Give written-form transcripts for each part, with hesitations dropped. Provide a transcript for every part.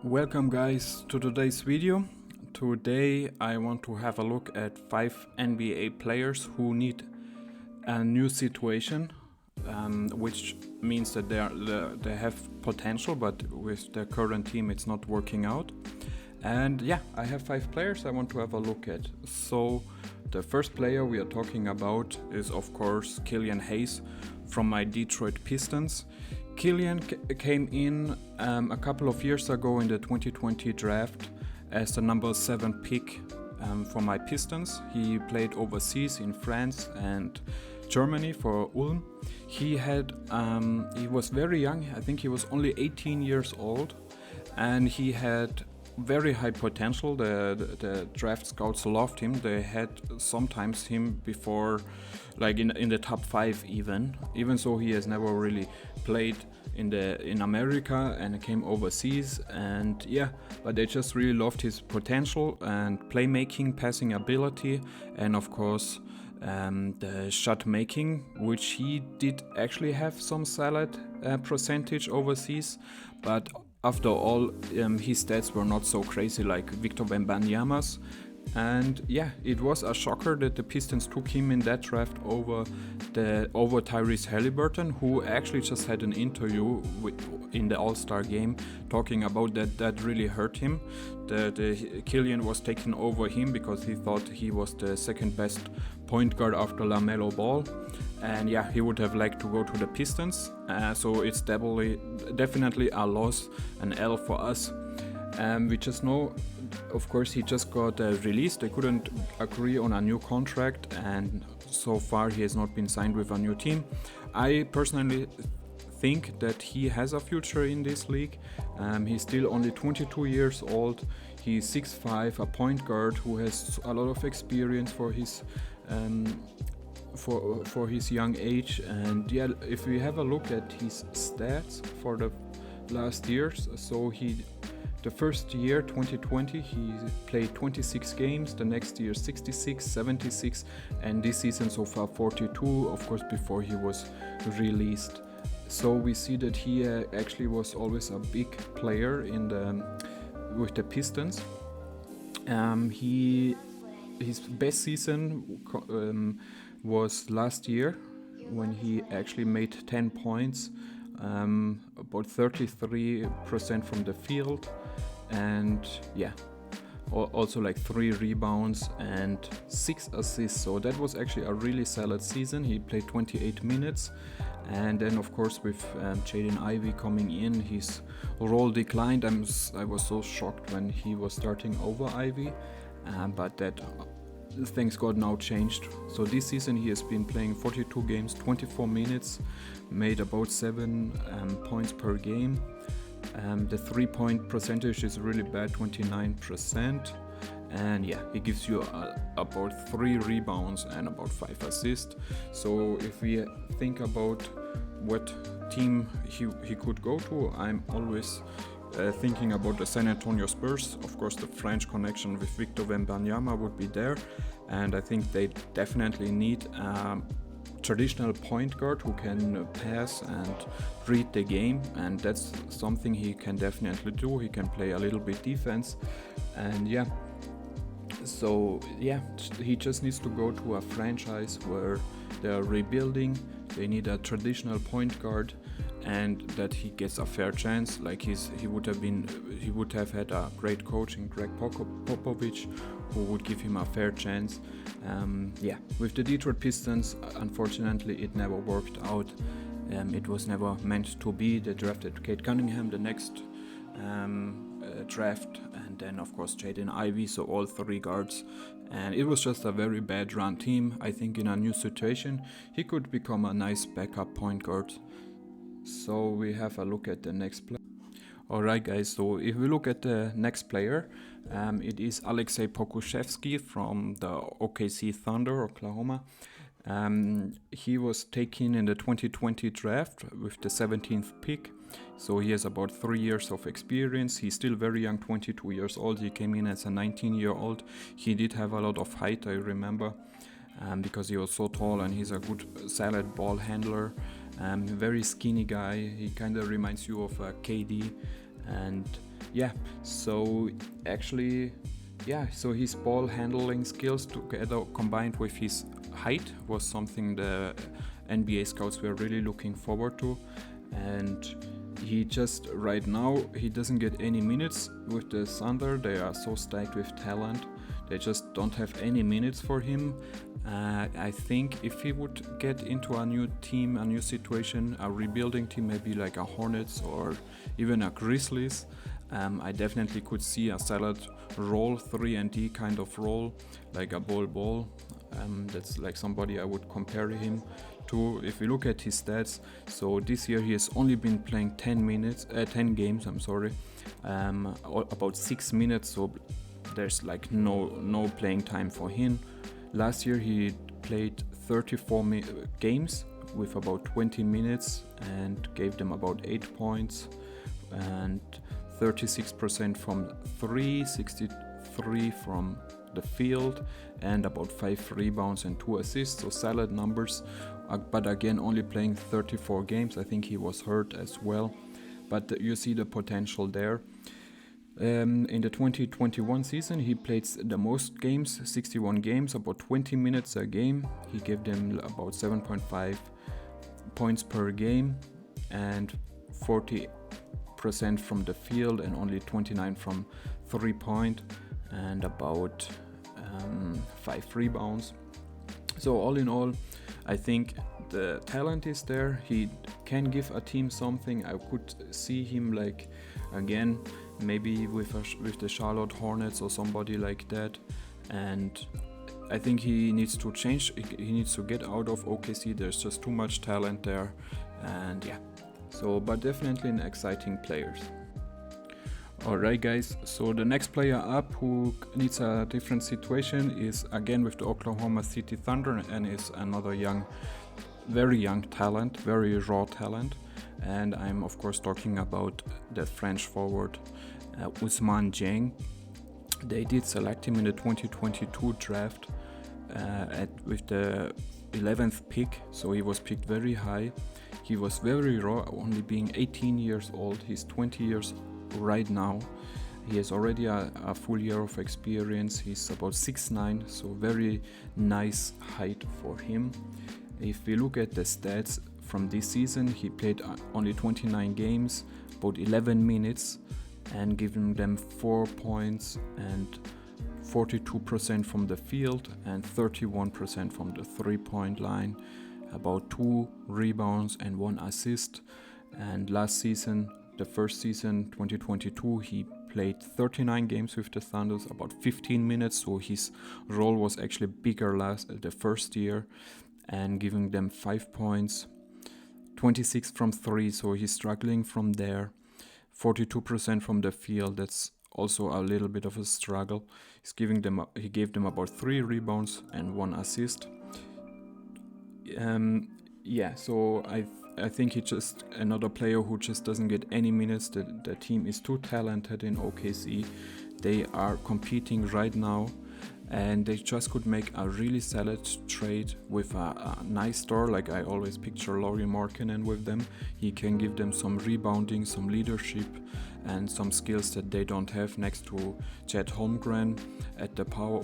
Welcome guys to today's video. Today I want to have a look at 5 NBA players who need a new situation, which means that they have potential, but with their current team it's not working out. And yeah, I have 5 players I want to have a look at. So the first player we are talking about is of course Killian Hayes from my Detroit Pistons. Killian came in a couple of years ago in the 2020 draft as the number 7 pick for my Pistons. He played overseas in France and Germany for Ulm. He was very young. I think he was only 18 years old, and he had very high potential. The draft scouts loved him. They had sometimes him before, like in the top 5 even so he has never really played in America and came overseas, and yeah, but they just really loved his potential and playmaking, passing ability, and of course the shot making, which he did actually have some solid percentage overseas, but after all his stats were not so crazy like Victor Wembanyama's. And yeah, it was a shocker that the Pistons took him in that draft over Tyrese Halliburton, who actually just had an interview in the All-Star game talking about that really hurt him. The Killian was taking over him because he thought he was the second best point guard after LaMelo Ball, and yeah, he would have liked to go to the Pistons. So it's definitely a loss, an L for us. We just know, of course, he just got released. They couldn't agree on a new contract, and so far he has not been signed with a new team. I personally think that he has a future in this league. He's still only 22 years old. He's 6'5", a point guard who has a lot of experience for his for his young age. And yeah, if we have a look at his stats for the last years, so the first year, 2020, he played 26 games, the next year 66, 76, and this season so far 42, of course before he was released. So we see that he actually was always a big player with the Pistons. His best season was last year, when he actually made 10 points, about 33% from the field, and yeah, also like 3 rebounds and 6 assists. So that was actually a really solid season. He played 28 minutes, and then of course with Jaden Ivey coming in, his role declined. I was so shocked when he was starting over Ivey, but that things got now changed. So this season he has been playing 42 games, 24 minutes, made about 7 points per game. The 3-point percentage is really bad, 29%, and yeah, he gives you about 3 rebounds and about 5 assists. So if we think about what team he could go to, I'm always thinking about the San Antonio Spurs. Of course, the French connection with Victor Wembanyama would be there, and I think they definitely need traditional point guard who can pass and read the game, and that's something he can definitely do. He can play a little bit defense, and yeah, so yeah, he just needs to go to a franchise where they are rebuilding. They need a traditional point guard, and that he gets a fair chance. Like he would have had a great coach in Greg Popovich, who would give him a fair chance. Yeah, with the Detroit Pistons, unfortunately, it never worked out. It was never meant to be. They drafted Kate Cunningham the next draft, and then of course Jaden Ivey, so all 3 guards, and it was just a very bad run team. I think in a new situation he could become a nice backup point guard. So we have a look at the next player. Alright guys, so if we look at the next player, it is Aleksej Pokusevski from the OKC Thunder, Oklahoma. He was taken in the 2020 draft with the 17th pick, so he has about 3 years of experience. He's still very young, 22 years old. He came in as a 19-year-old. He did have a lot of height, I remember, because he was so tall, and he's a good solid ball handler. Very skinny guy. He kind of reminds you of KD, And yeah, so actually, yeah, so his ball handling skills together combined with his height was something the NBA scouts were really looking forward to. And he just right now he doesn't get any minutes with the Thunder. They are so stacked with talent. They just don't have any minutes for him. I think if he would get into a new team, a new situation, a rebuilding team, maybe like a Hornets or even a Grizzlies, I definitely could see a solid role, 3-and-D kind of role, like a ball. That's like somebody I would compare him to. If we look at his stats, so this year he has only been playing 10 games. About 6 minutes. So there's like no playing time for him. Last year he played 34 games with about 20 minutes and gave them about 8 points and 36% from 3, 63 from the field, and about 5 rebounds and 2 assists, so solid numbers. But again, only playing 34 games. I think he was hurt as well, but you see the potential there. In the 2021 season, he played the most games, 61 games, about 20 minutes a game. He gave them about 7.5 points per game and 40% from the field and only 29 from 3-point and about 5 rebounds. So all in all, I think the talent is there. He can give a team something. I could see him like again maybe with the Charlotte Hornets or somebody like that. And I think he needs to change. He needs to get out of OKC. There's just too much talent there. And yeah, so but definitely an exciting players. Alright guys, so the next player up who needs a different situation is again with the Oklahoma City Thunder and is another very young talent, very raw talent. And I'm of course talking about the French forward Ousmane Dieng. They did select him in the 2022 draft with the 11th pick, so he was picked very high. He was very raw, only being 18 years old. He's 20 years right now. He has already a full year of experience. He's about 6'9", so very nice height for him. If we look at the stats from this season, he played only 29 games, about 11 minutes, and given them 4 points and 42% from the field and 31% from the 3-point line, about 2 rebounds and 1 assist. And last season, the first season, 2022, he played 39 games with the Thunders, about 15 minutes, so his role was actually bigger the first year, and giving them 5 points, 26 from 3, so he's struggling from there, 42% from the field. That's also a little bit of a struggle. He gave them about 3 rebounds and 1 assist. So I think he's just another player who just doesn't get any minutes. The team is too talented in OKC. They are competing right now, and they just could make a really solid trade with a nice star. Like I always picture Lauri Markkanen with them. He can give them some rebounding, some leadership, and some skills that they don't have next to Chet Holmgren at the power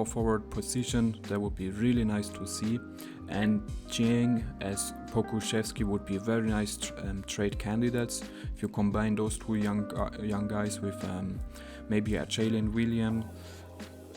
forward position. That would be really nice to see. And Dieng as Pokusevski would be very nice trade candidates. If you combine those two young guys with maybe a Jalen Williams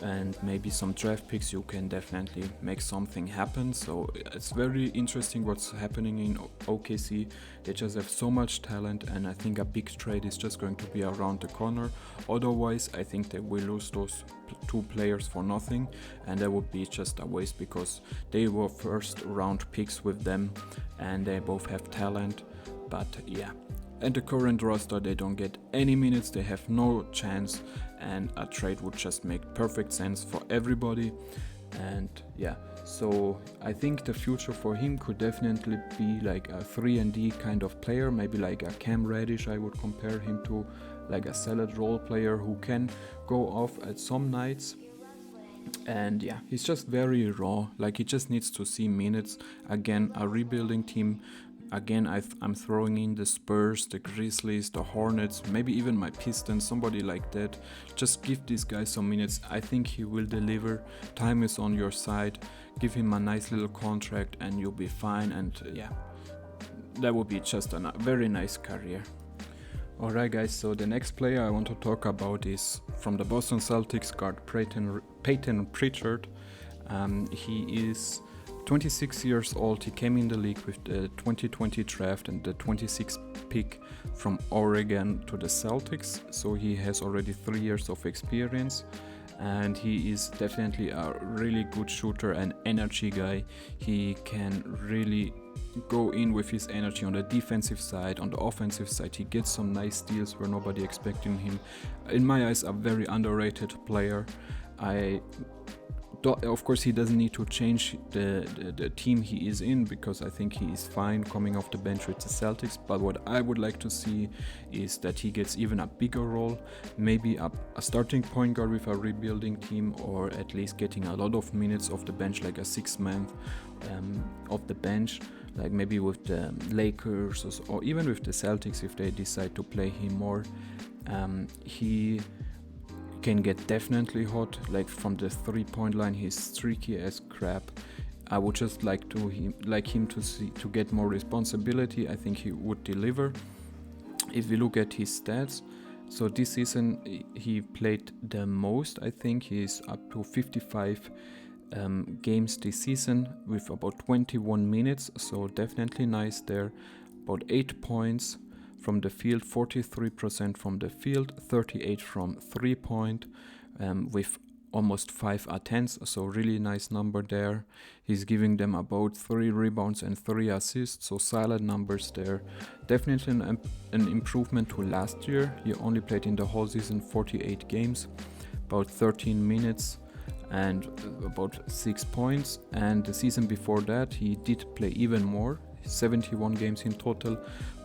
and maybe some draft picks, you can definitely make something happen. So it's very interesting what's happening in OKC. They just have so much talent, and I think a big trade is just going to be around the corner. Otherwise, I think they will lose those 2 players for nothing, and that would be just a waste because they were first round picks with them and they both have talent. But yeah, at the current roster, they don't get any minutes, they have no chance, and a trade would just make perfect sense for everybody. And yeah, so I think the future for him could definitely be like a 3-and-D kind of player, maybe like a Cam Reddish. I would compare him to, like a solid role player who can go off at some nights. And yeah, he's just very raw, like he just needs to see minutes. Again, a rebuilding team again, I'm throwing in the Spurs, the Grizzlies, the Hornets, maybe even my Pistons, somebody like that. Just give this guy some minutes. I think he will deliver. Time is on your side. Give him a nice little contract and you'll be fine. And yeah, that would be just a very nice career. Alright guys, so the next player I want to talk about is from the Boston Celtics, guard Peyton Pritchard. He is 26 years old. He came in the league with the 2020 draft and the 26th pick from Oregon to the Celtics. So he has already 3 years of experience. And he is definitely a really good shooter and energy guy. He can really go in with his energy on the defensive side. On the offensive side, he gets some nice steals where nobody expecting him. In my eyes, a very underrated player. Of course, he doesn't need to change the team he is in, because I think he is fine coming off the bench with the Celtics. But what I would like to see is that he gets even a bigger role, maybe a starting point guard with a rebuilding team, or at least getting a lot of minutes off the bench, like a 6-man off the bench, like maybe with the Lakers or even with the Celtics if they decide to play him more. He can get definitely hot, like from the 3-point line. He's streaky as crap. I would just like him to get more responsibility. I think he would deliver. If we look at his stats, so this season he played the most. I think he's up to 55 games this season with about 21 minutes, so definitely nice there. About 8 points from the field, 43% from the field, 38 from 3-point, with almost 5 attempts, so really nice number there. He's giving them about 3 rebounds and 3 assists, so solid numbers there. Definitely an improvement to last year. He only played in the whole season 48 games, about 13 minutes and about 6 points. And the season before that he did play even more, 71 games in total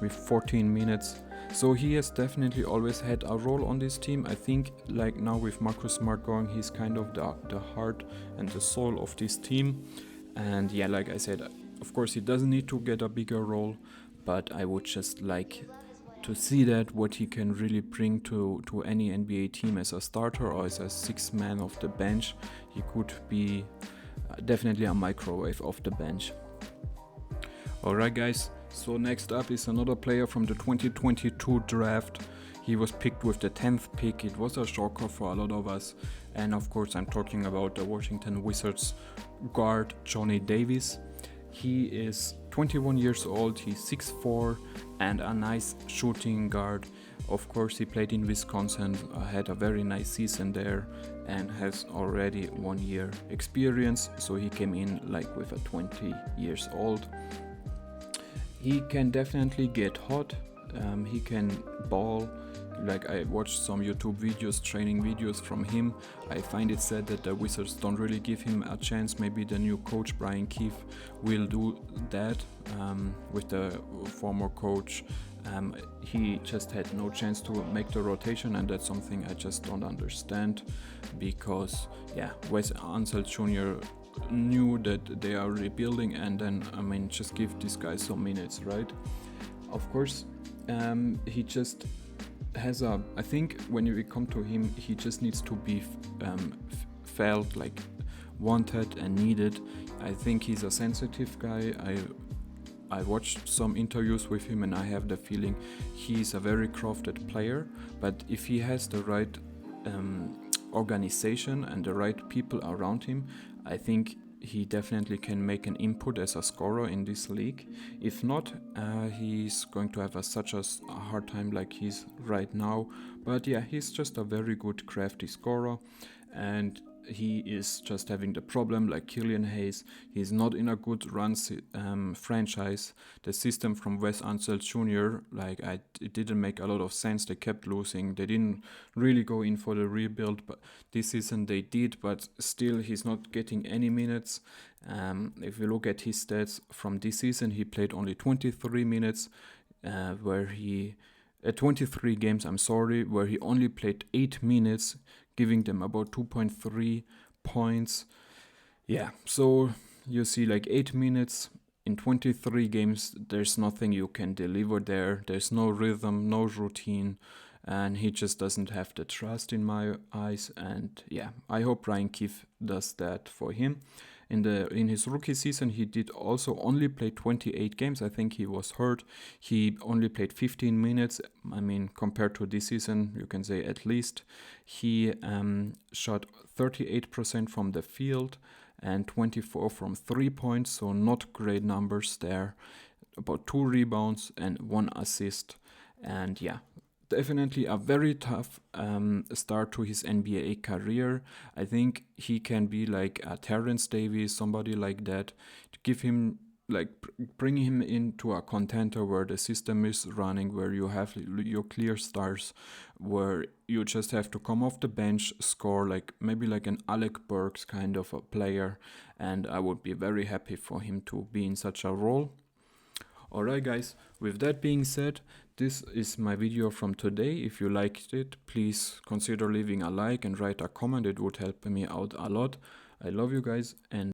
with 14 minutes. So he has definitely always had a role on this team. I think like now with Marcus Smart going, he's kind of the heart and the soul of this team. And yeah, like I said, of course he doesn't need to get a bigger role, but I would just like to see that what he can really bring to any NBA team as a starter or as a 6-man off the bench. He could be definitely a microwave off the bench. Alright guys, so next up is another player from the 2022 draft. He was picked with the 10th pick. It was a shocker for a lot of us. And of course I'm talking about the Washington Wizards guard Johnny Davis. He is 21 years old, he's 6'4" and a nice shooting guard. Of course he played in Wisconsin, had a very nice season there and has already 1 year experience. So he came in like with a 20 years old. He can definitely get hot, he can ball. Like I watched some YouTube videos, training videos from him. I find it sad that the Wizards don't really give him a chance. Maybe the new coach Brian Keefe will do that with the former coach. He just had no chance to make the rotation, and that's something I just don't understand, because yeah, Wes Unseld Jr. knew that they are rebuilding, and then I mean just give this guy some minutes, right? Of course, he just has I think when we come to him, he just needs to be felt like wanted and needed. I think he's a sensitive guy. I watched some interviews with him and I have the feeling he's a very crafted player, but if he has the right organization and the right people around him, I think he definitely can make an input as a scorer in this league. If not, he's going to have such a hard time like he's right now. But yeah, he's just a very good crafty scorer, and he is just having the problem like Killian Hayes. He's not in a good run franchise. The system from Wes Unseld Jr., like it didn't make a lot of sense. They kept losing. They didn't really go in for the rebuild, but this season they did, but still he's not getting any minutes. If you look at his stats from this season, he played only 23 minutes, 23 games, where he only played 8 minutes, giving them about 2.3 points. Yeah, so you see like 8 minutes in 23 games, there's nothing you can deliver there. There's no rhythm, no routine, and he just doesn't have the trust in my eyes. And yeah, I hope Ryan Keefe does that for him. In his rookie season, he did also only play 28 games. I think he was hurt. He only played 15 minutes. I mean, compared to this season, you can say at least. He shot 38% from the field and 24 from 3 points, so not great numbers there. About 2 rebounds and 1 assist. And yeah, definitely a very tough start to his NBA career. I think he can be like a Terrence Davis, somebody like that, to give him bring him into a contender where the system is running, where you have your clear stars, where you just have to come off the bench, score, like maybe like an Alec Burks kind of a player, and I would be very happy for him to be in such a role. Alright guys, with that being said, this is my video from today. If you liked it, please consider leaving a like and write a comment. It would help me out a lot. I love you guys, and